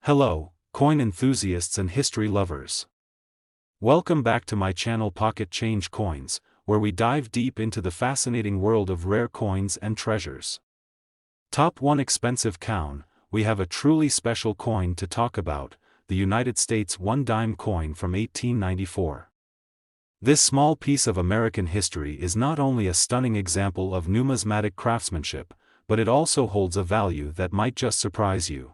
Hello, coin enthusiasts and history lovers. Welcome back to my channel Pocket Change Coins, where we dive deep into the fascinating world of rare coins and treasures. Top 1 expensive coin, we have a truly special coin to talk about, the United States 1 dime coin from 1894. This small piece of American history is not only a stunning example of numismatic craftsmanship, but it also holds a value that might just surprise you.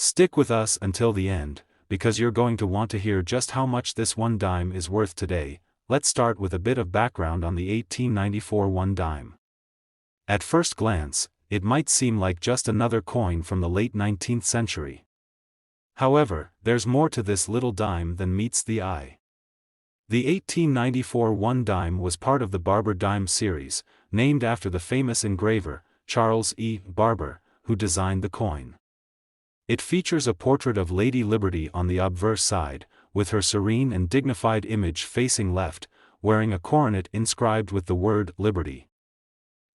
Stick with us until the end, because you're going to want to hear just how much this 1 dime is worth today. Let's start with a bit of background on the 1894 1 dime. At first glance, it might seem like just another coin from the late 19th century. However, there's more to this little dime than meets the eye. The 1894 1 dime was part of the Barber dime series, named after the famous engraver, Charles E. Barber, who designed the coin. It features a portrait of Lady Liberty on the obverse side, with her serene and dignified image facing left, wearing a coronet inscribed with the word Liberty.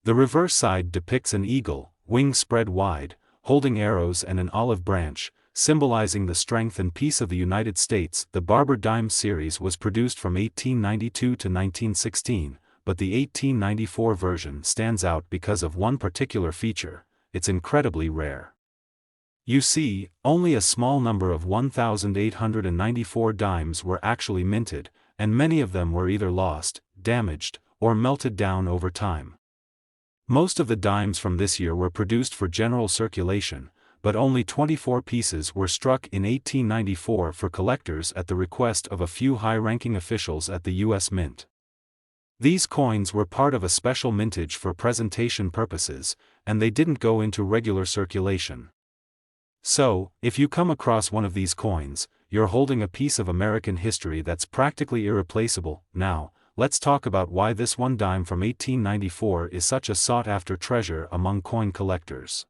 The reverse side depicts an eagle, wings spread wide, holding arrows and an olive branch, symbolizing the strength and peace of the United States. The Barber dime series was produced from 1892 to 1916, but the 1894 version stands out because of one particular feature: it's incredibly rare. You see, only a small number of 1,894 dimes were actually minted, and many of them were either lost, damaged, or melted down over time. Most of the dimes from this year were produced for general circulation, but only 24 pieces were struck in 1894 for collectors at the request of a few high-ranking officials at the U.S. Mint. These coins were part of a special mintage for presentation purposes, and they didn't go into regular circulation. So, if you come across one of these coins, you're holding a piece of American history that's practically irreplaceable. Now, let's talk about why this 1 dime from 1894 is such a sought-after treasure among coin collectors.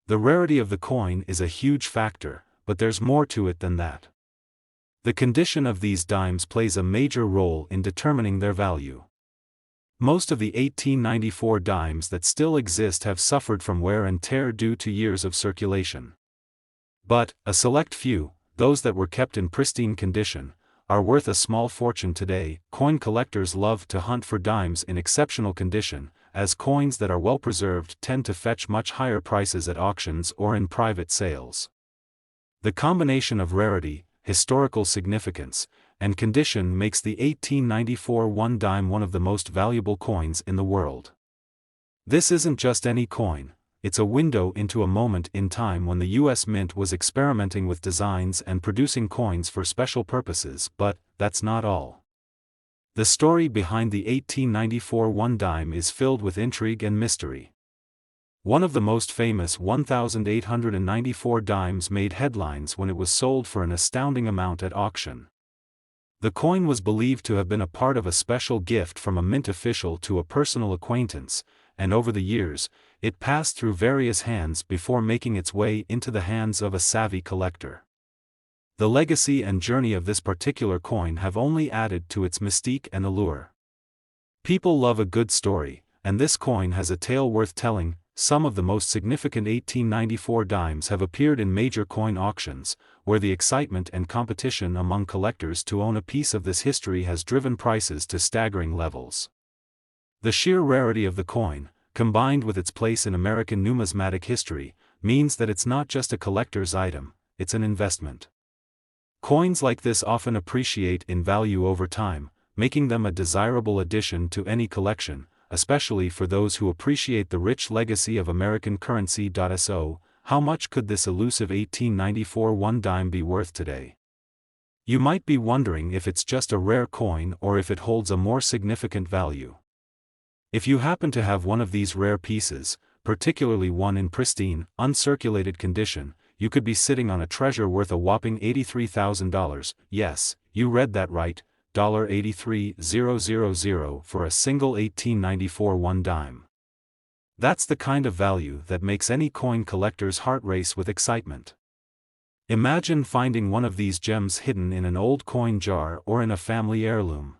The rarity of the coin is a huge factor, but there's more to it than that. The condition of these dimes plays a major role in determining their value. Most of the 1894 dimes that still exist have suffered from wear and tear due to years of circulation. But, a select few, those that were kept in pristine condition, are worth a small fortune today. Coin collectors love to hunt for dimes in exceptional condition, as coins that are well preserved tend to fetch much higher prices at auctions or in private sales. The combination of rarity, historical significance, and condition makes the 1894 1 dime one of the most valuable coins in the world. This isn't just any coin. It's a window into a moment in time when the U.S. Mint was experimenting with designs and producing coins for special purposes. But that's not all. The story behind the 1894 1 dime is filled with intrigue and mystery. One of the most famous 1,894 dimes made headlines when it was sold for an astounding amount at auction. The coin was believed to have been a part of a special gift from a mint official to a personal acquaintance, and over the years, it passed through various hands before making its way into the hands of a savvy collector. The legacy and journey of this particular coin have only added to its mystique and allure. People love a good story, and this coin has a tale worth telling. Some of the most significant 1894 dimes have appeared in major coin auctions, where the excitement and competition among collectors to own a piece of this history has driven prices to staggering levels. The sheer rarity of the coin, combined with its place in American numismatic history, means that it's not just a collector's item, it's an investment. Coins like this often appreciate in value over time, making them a desirable addition to any collection, especially for those who appreciate the rich legacy of American currency. So, how much could this elusive 1894 1 dime be worth today? You might be wondering if it's just a rare coin or if it holds a more significant value. If you happen to have one of these rare pieces, particularly one in pristine, uncirculated condition, you could be sitting on a treasure worth a whopping $83,000. Yes, you read that right, $83,000 for a single 1894 1 dime. That's the kind of value that makes any coin collector's heart race with excitement. Imagine finding one of these gems hidden in an old coin jar or in a family heirloom.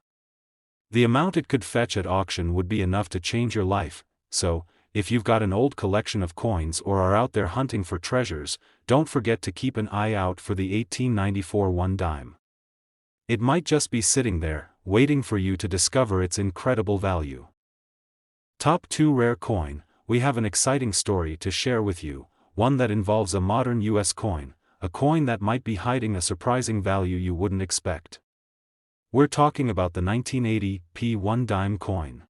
The amount it could fetch at auction would be enough to change your life. So, if you've got an old collection of coins or are out there hunting for treasures, don't forget to keep an eye out for the 1894 one dime. It might just be sitting there, waiting for you to discover its incredible value. Top 2 Rare Coin. We have an exciting story to share with you, one that involves a modern US coin, a coin that might be hiding a surprising value you wouldn't expect. We're talking about the 1980 P1 dime coin.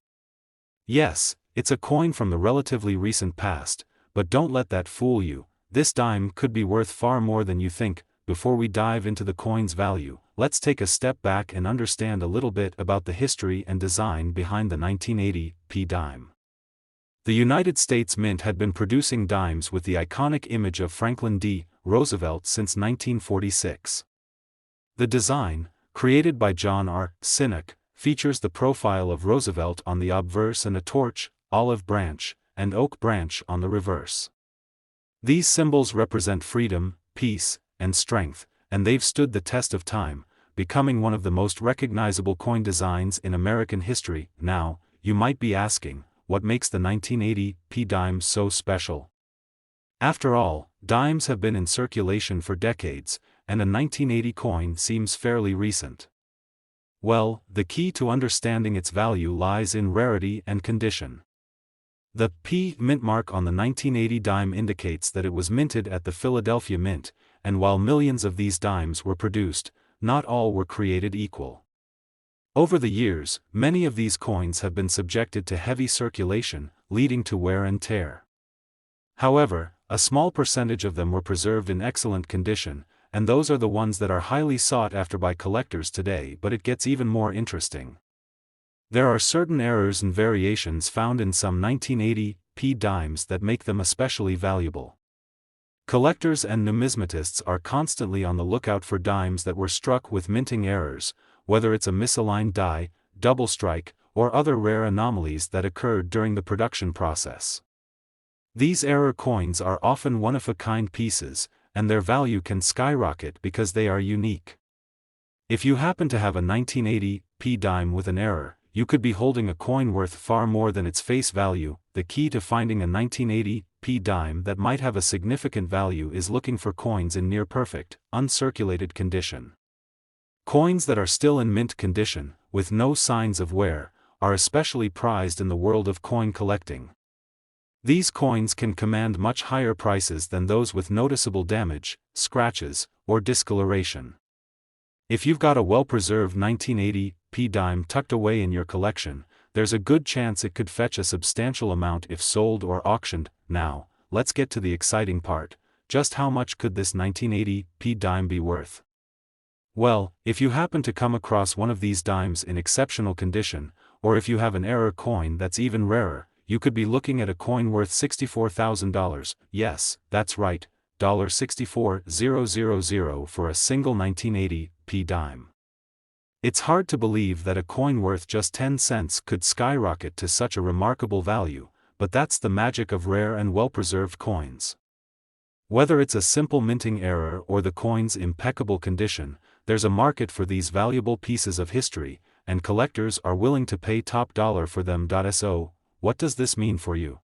Yes, it's a coin from the relatively recent past, but don't let that fool you. This dime could be worth far more than you think. Before we dive into the coin's value, let's take a step back and understand a little bit about the history and design behind the 1980 P dime. The United States Mint had been producing dimes with the iconic image of Franklin D. Roosevelt since 1946. The design, created by John R. Sinek, features the profile of Roosevelt on the obverse and a torch, olive branch, and oak branch on the reverse. These symbols represent freedom, peace, and strength, and they've stood the test of time, becoming one of the most recognizable coin designs in American history. Now, you might be asking, what makes the 1980 P dime so special? After all, dimes have been in circulation for decades, and a 1980 coin seems fairly recent. Well, the key to understanding its value lies in rarity and condition. The P mint mark on the 1980 dime indicates that it was minted at the Philadelphia Mint, and while millions of these dimes were produced, not all were created equal. Over the years, many of these coins have been subjected to heavy circulation, leading to wear and tear. However, a small percentage of them were preserved in excellent condition, and those are the ones that are highly sought after by collectors today. But it gets even more interesting. There are certain errors and variations found in some 1980 P dimes that make them especially valuable. Collectors and numismatists are constantly on the lookout for dimes that were struck with minting errors, whether it's a misaligned die, double strike, or other rare anomalies that occurred during the production process. These error coins are often one-of-a-kind pieces, and their value can skyrocket because they are unique. If you happen to have a 1980 P dime with an error, you could be holding a coin worth far more than its face value. The key to finding a 1980 P dime that might have a significant value is looking for coins in near-perfect, uncirculated condition. Coins that are still in mint condition, with no signs of wear, are especially prized in the world of coin collecting. These coins can command much higher prices than those with noticeable damage, scratches, or discoloration. If you've got a well-preserved 1980 P dime tucked away in your collection, there's a good chance it could fetch a substantial amount if sold or auctioned. Now, let's get to the exciting part. Just how much could this 1980 P dime be worth? Well, if you happen to come across one of these dimes in exceptional condition, or if you have an error coin that's even rarer, you could be looking at a coin worth $64,000. Yes, that's right, $64,000 for a single 1980 P dime. It's hard to believe that a coin worth just 10 cents could skyrocket to such a remarkable value, but that's the magic of rare and well-preserved coins. Whether it's a simple minting error or the coin's impeccable condition, there's a market for these valuable pieces of history, and collectors are willing to pay top dollar for them. So, what does this mean for you?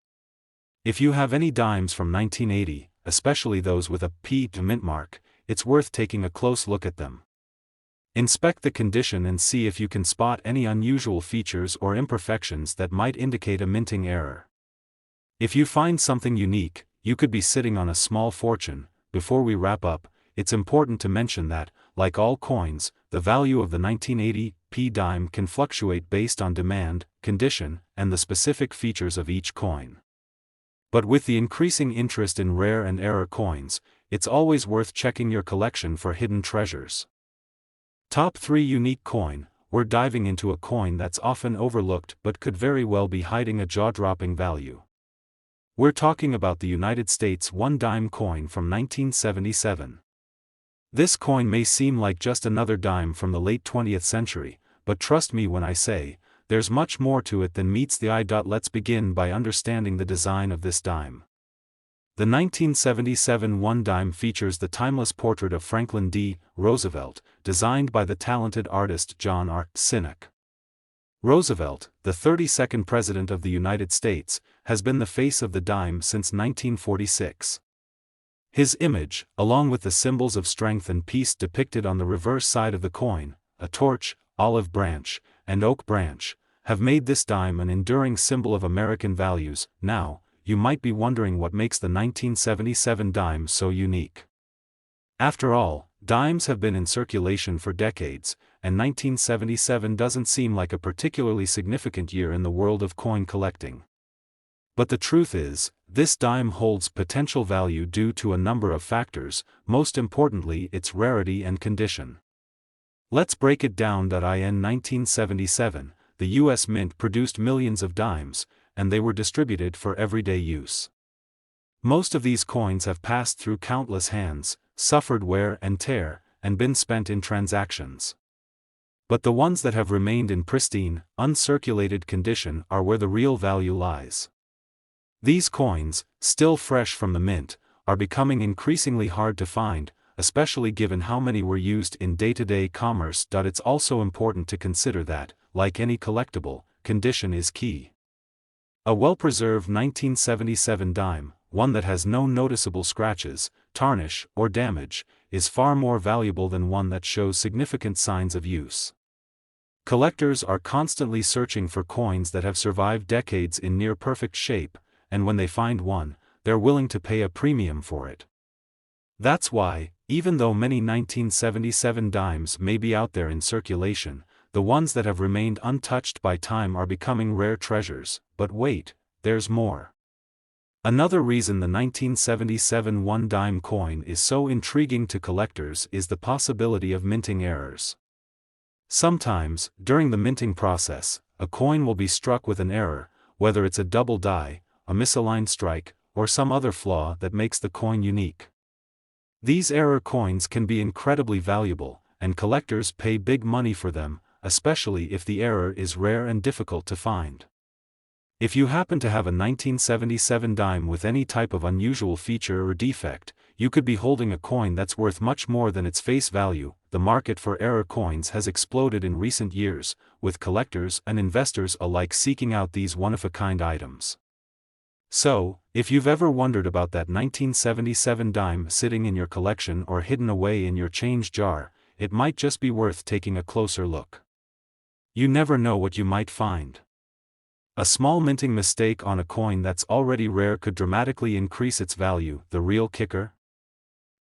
If you have any dimes from 1980, especially those with a P mint mark, it's worth taking a close look at them. Inspect the condition and see if you can spot any unusual features or imperfections that might indicate a minting error. If you find something unique, you could be sitting on a small fortune. Before we wrap up, it's important to mention that, like all coins, the value of the 1980 P dime can fluctuate based on demand, condition, and the specific features of each coin. But with the increasing interest in rare and error coins, it's always worth checking your collection for hidden treasures. Top 3 Unique Coin. We're diving into a coin that's often overlooked but could very well be hiding a jaw-dropping value. We're talking about the United States one dime coin from 1977. This coin may seem like just another dime from the late 20th century, but trust me when I say, there's much more to it than meets the eye. Let's begin by understanding the design of this dime. The 1977 one dime features the timeless portrait of Franklin D. Roosevelt, designed by the talented artist John R. Sinek. Roosevelt, the 32nd President of the United States, has been the face of the dime since 1946. His image, along with the symbols of strength and peace depicted on the reverse side of the coin, a torch, olive branch, and oak branch, have made this dime an enduring symbol of American values. Now, you might be wondering what makes the 1977 dime so unique. After all, dimes have been in circulation for decades, and 1977 doesn't seem like a particularly significant year in the world of coin collecting. But the truth is, this dime holds potential value due to a number of factors, most importantly its rarity and condition. Let's break it down. In 1977, the U.S. Mint produced millions of dimes, and they were distributed for everyday use. Most of these coins have passed through countless hands, suffered wear and tear, and been spent in transactions. But the ones that have remained in pristine, uncirculated condition are where the real value lies. These coins, still fresh from the mint, are becoming increasingly hard to find, especially given how many were used in day-to-day commerce. It's also important to consider that, like any collectible, condition is key. A well-preserved 1977 dime, one that has no noticeable scratches, tarnish, or damage, is far more valuable than one that shows significant signs of use. Collectors are constantly searching for coins that have survived decades in near-perfect shape, and when they find one, they're willing to pay a premium for it. That's why, even though many 1977 dimes may be out there in circulation, the ones that have remained untouched by time are becoming rare treasures. But wait, there's more. Another reason the 1977 one-dime coin is so intriguing to collectors is the possibility of minting errors. Sometimes, during the minting process, a coin will be struck with an error, whether it's a double die, a misaligned strike, or some other flaw that makes the coin unique. These error coins can be incredibly valuable, and collectors pay big money for them, especially if the error is rare and difficult to find. If you happen to have a 1977 dime with any type of unusual feature or defect, you could be holding a coin that's worth much more than its face value. The market for error coins has exploded in recent years, with collectors and investors alike seeking out these one-of-a-kind items. So, if you've ever wondered about that 1977 dime sitting in your collection or hidden away in your change jar, it might just be worth taking a closer look. You never know what you might find. A small minting mistake on a coin that's already rare could dramatically increase its value. The real kicker?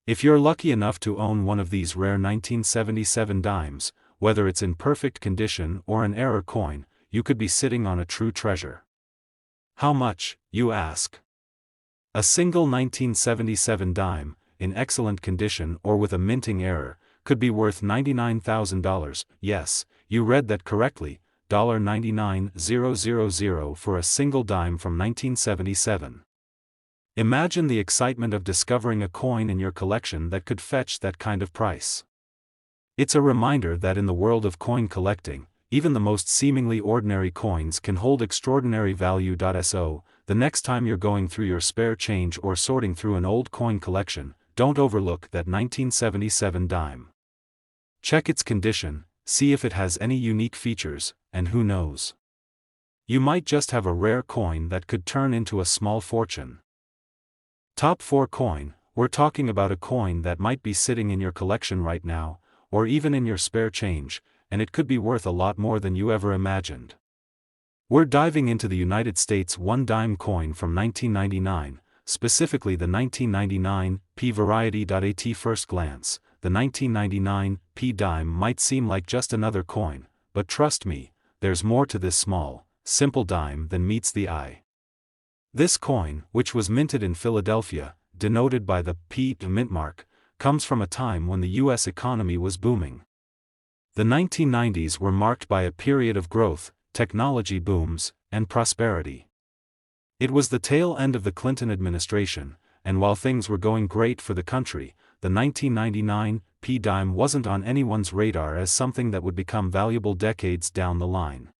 If you're lucky enough to own one of these rare 1977 dimes, whether it's in perfect condition or an error coin, you could be sitting on a true treasure. How much, you ask? A single 1977 dime, in excellent condition or with a minting error, could be worth $99,000. Yes, you read that correctly, $99,000 for a single dime from 1977. Imagine the excitement of discovering a coin in your collection that could fetch that kind of price. It's a reminder that in the world of coin collecting, even the most seemingly ordinary coins can hold extraordinary value. So, the next time you're going through your spare change or sorting through an old coin collection, don't overlook that 1977 dime. Check its condition, see if it has any unique features, and who knows? You might just have a rare coin that could turn into a small fortune. Top 4 coin. We're talking about a coin that might be sitting in your collection right now, or even in your spare change, and it could be worth a lot more than you ever imagined. We're diving into the United States one-dime coin from 1999, specifically the 1999 P variety. At first glance, the 1999 P dime might seem like just another coin, but trust me, there's more to this small, simple dime than meets the eye. This coin, which was minted in Philadelphia, denoted by the P mint mark, comes from a time when the U.S. economy was booming. The 1990s were marked by a period of growth, technology booms, and prosperity. It was the tail end of the Clinton administration, and while things were going great for the country, the 1999 P dime wasn't on anyone's radar as something that would become valuable decades down the line.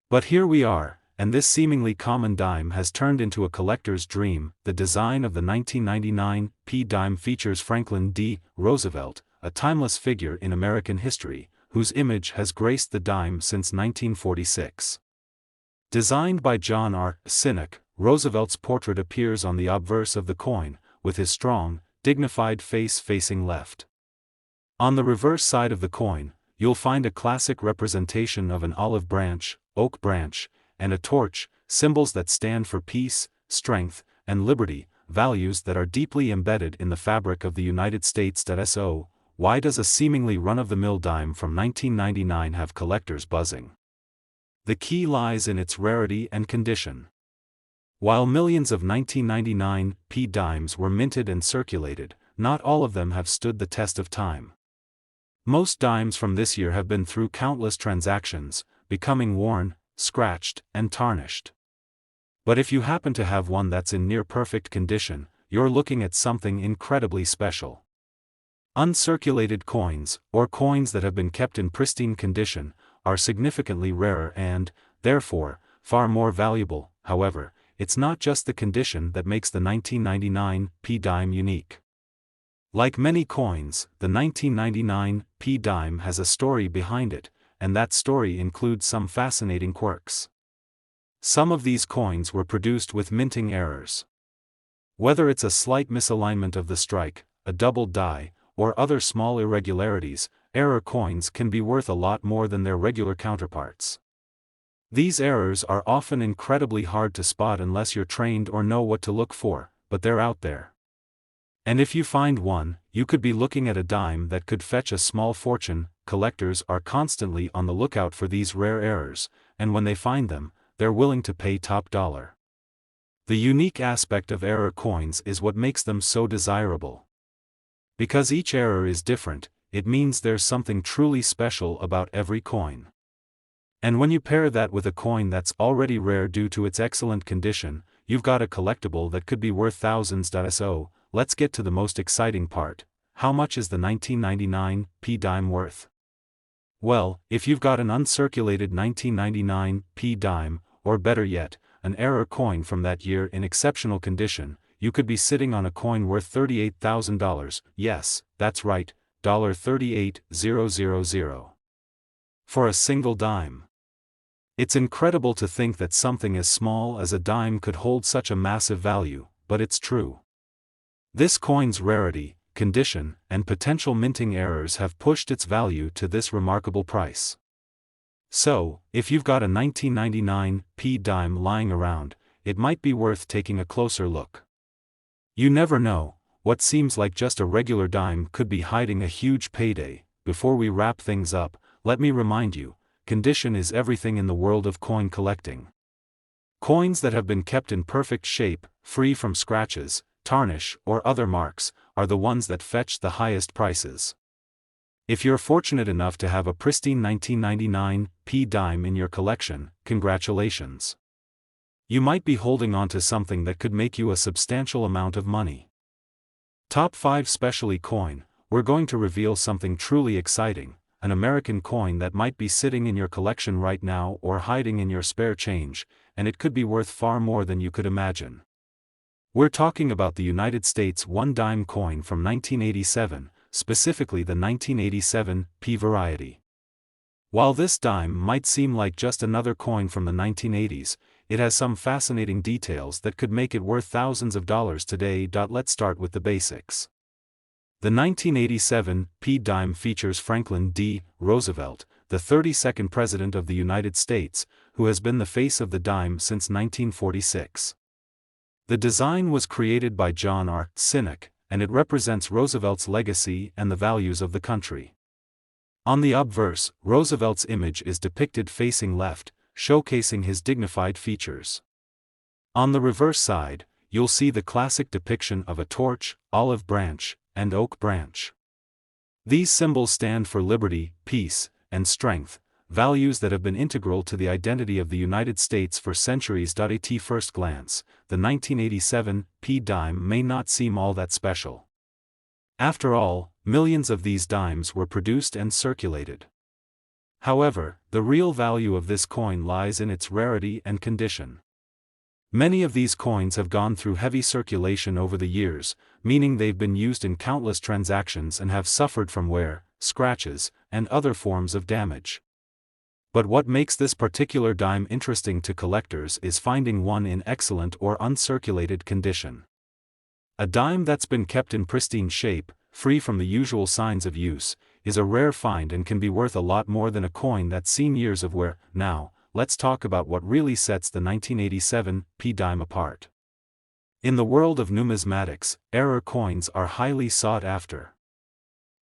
But here we are, and this seemingly common dime has turned into a collector's dream. The design of the 1999 P dime features Franklin D. Roosevelt, a timeless figure in American history, whose image has graced the dime since 1946. Designed by John R. Sinek, Roosevelt's portrait appears on the obverse of the coin, with his strong, dignified face facing left. On the reverse side of the coin, you'll find a classic representation of an olive branch, oak branch, and a torch, symbols that stand for peace, strength, and liberty, values that are deeply embedded in the fabric of the United States. So, why does a seemingly run-of-the-mill dime from 1999 have collectors buzzing? The key lies in its rarity and condition. While millions of 1999 P dimes were minted and circulated, not all of them have stood the test of time. Most dimes from this year have been through countless transactions, becoming worn, scratched, and tarnished. But if you happen to have one that's in near-perfect condition, you're looking at something incredibly special. Uncirculated coins, or coins that have been kept in pristine condition, are significantly rarer and, therefore, far more valuable. However, it's not just the condition that makes the 1999 P dime unique. Like many coins, the 1999 P dime has a story behind it, and that story includes some fascinating quirks. Some of these coins were produced with minting errors. Whether it's a slight misalignment of the strike, a doubled die, or other small irregularities, error coins can be worth a lot more than their regular counterparts. These errors are often incredibly hard to spot unless you're trained or know what to look for, but they're out there. And if you find one, you could be looking at a dime that could fetch a small fortune. Collectors are constantly on the lookout for these rare errors, and when they find them, they're willing to pay top dollar. The unique aspect of error coins is what makes them so desirable. Because each error is different, it means there's something truly special about every coin. And when you pair that with a coin that's already rare due to its excellent condition, you've got a collectible that could be worth thousands. So, let's get to the most exciting part. How much is the 1999 P dime worth? Well, if you've got an uncirculated 1999 P dime, or better yet, an error coin from that year in exceptional condition, you could be sitting on a coin worth $38,000. Yes, that's right, $38,000. For a single dime. It's incredible to think that something as small as a dime could hold such a massive value, but it's true. This coin's rarity, condition, and potential minting errors have pushed its value to this remarkable price. So, if you've got a 1999 P dime lying around, it might be worth taking a closer look. You never know, what seems like just a regular dime could be hiding a huge payday. Before we wrap things up, let me remind you, condition is everything in the world of coin collecting. Coins that have been kept in perfect shape, free from scratches, tarnish, or other marks, are the ones that fetch the highest prices. If you're fortunate enough to have a pristine 1999 P dime in your collection, congratulations. You might be holding on to something that could make you a substantial amount of money. Top 5 Specialty Coin. We're going to reveal something truly exciting, an American coin that might be sitting in your collection right now or hiding in your spare change, and it could be worth far more than you could imagine. We're talking about the United States one-dime coin from 1987, specifically the 1987 P variety. While this dime might seem like just another coin from the 1980s, it has some fascinating details that could make it worth thousands of dollars today. Let's start with the basics. The 1987 P dime features Franklin D. Roosevelt, the 32nd President of the United States, who has been the face of the dime since 1946. The design was created by John R. Sinek, and it represents Roosevelt's legacy and the values of the country. On the obverse, Roosevelt's image is depicted facing left, showcasing his dignified features. On the reverse side, you'll see the classic depiction of a torch, olive branch, and oak branch. These symbols stand for liberty, peace, and strength, values that have been integral to the identity of the United States for centuries. At first glance, the 1987 P dime may not seem all that special. After all, millions of these dimes were produced and circulated. However, the real value of this coin lies in its rarity and condition. Many of these coins have gone through heavy circulation over the years, meaning they've been used in countless transactions and have suffered from wear, scratches, and other forms of damage. But what makes this particular dime interesting to collectors is finding one in excellent or uncirculated condition. A dime that's been kept in pristine shape, free from the usual signs of use, is a rare find and can be worth a lot more than a coin that's seen years of wear. Now, let's talk about what really sets the 1987 P dime apart. In the world of numismatics, error coins are highly sought after.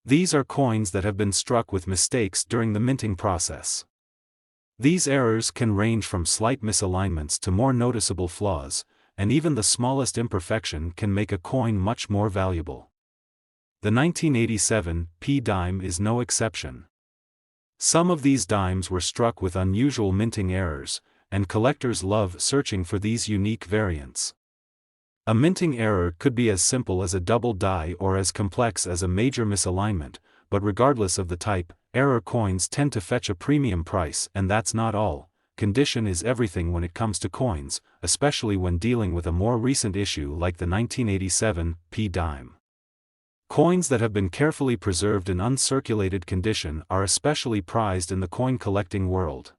These are coins that have been struck with mistakes during the minting process. These errors can range from slight misalignments to more noticeable flaws, and even the smallest imperfection can make a coin much more valuable. The 1987 P dime is no exception. Some of these dimes were struck with unusual minting errors, and collectors love searching for these unique variants. A minting error could be as simple as a double die or as complex as a major misalignment, but regardless of the type, error coins tend to fetch a premium price, and that's not all. Condition is everything when it comes to coins, especially when dealing with a more recent issue like the 1987 P dime. Coins that have been carefully preserved in uncirculated condition are especially prized in the coin collecting world.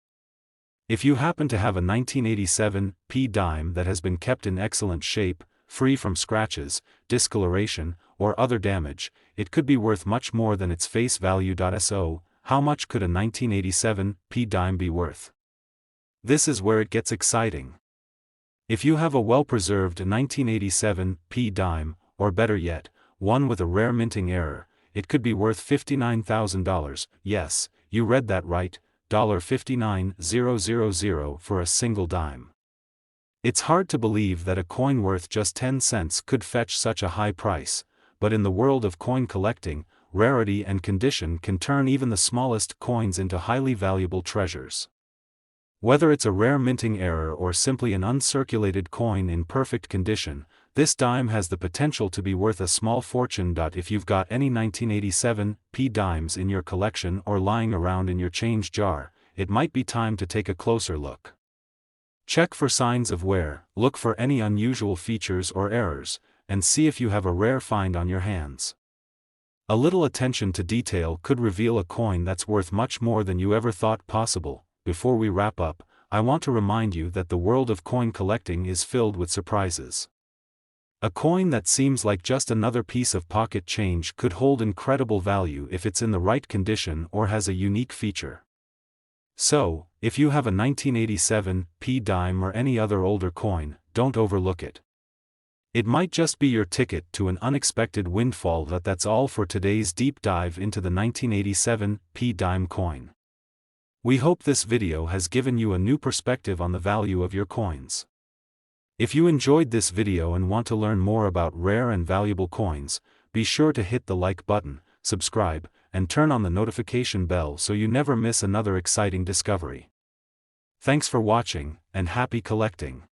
If you happen to have a 1987 P dime that has been kept in excellent shape, free from scratches, discoloration, or other damage, it could be worth much more than its face value. So, how much could a 1987 P dime be worth? This is where it gets exciting. If you have a well-preserved 1987 P dime, or better yet, one with a rare minting error, it could be worth $59,000, yes, you read that right, $59,000 for a single dime. It's hard to believe that a coin worth just 10 cents could fetch such a high price, but in the world of coin collecting, rarity and condition can turn even the smallest coins into highly valuable treasures. Whether it's a rare minting error or simply an uncirculated coin in perfect condition, this dime has the potential to be worth a small fortune. If you've got any 1987 P dimes in your collection or lying around in your change jar, it might be time to take a closer look. Check for signs of wear, look for any unusual features or errors, and see if you have a rare find on your hands. A little attention to detail could reveal a coin that's worth much more than you ever thought possible. Before we wrap up, I want to remind you that the world of coin collecting is filled with surprises. A coin that seems like just another piece of pocket change could hold incredible value if it's in the right condition or has a unique feature. So, if you have a 1987 P dime or any other older coin, don't overlook it. It might just be your ticket to an unexpected windfall. That's all for today's deep dive into the 1987 P dime coin. We hope this video has given you a new perspective on the value of your coins. If you enjoyed this video and want to learn more about rare and valuable coins, be sure to hit the like button, subscribe, and turn on the notification bell so you never miss another exciting discovery. Thanks for watching, and happy collecting!